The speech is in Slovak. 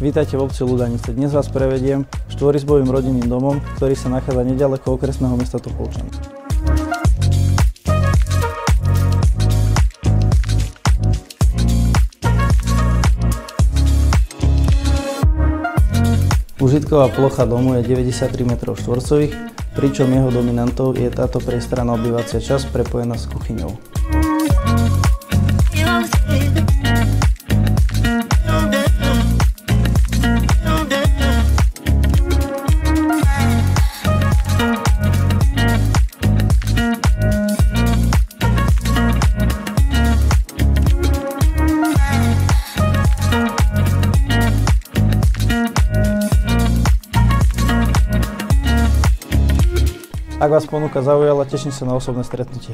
Vítajte v obci Ľudanice. Dnes vás prevediem štvorizbovým rodinným domom, ktorý sa nachádza neďaleko okresného mesta Topolčany. Užitková plocha domu je 93 m2, pričom jeho dominantou je táto priestranná obývacia časť prepojená s kuchyňou. Ak vás ponuka zaujala, teším sa na osobné stretnutie.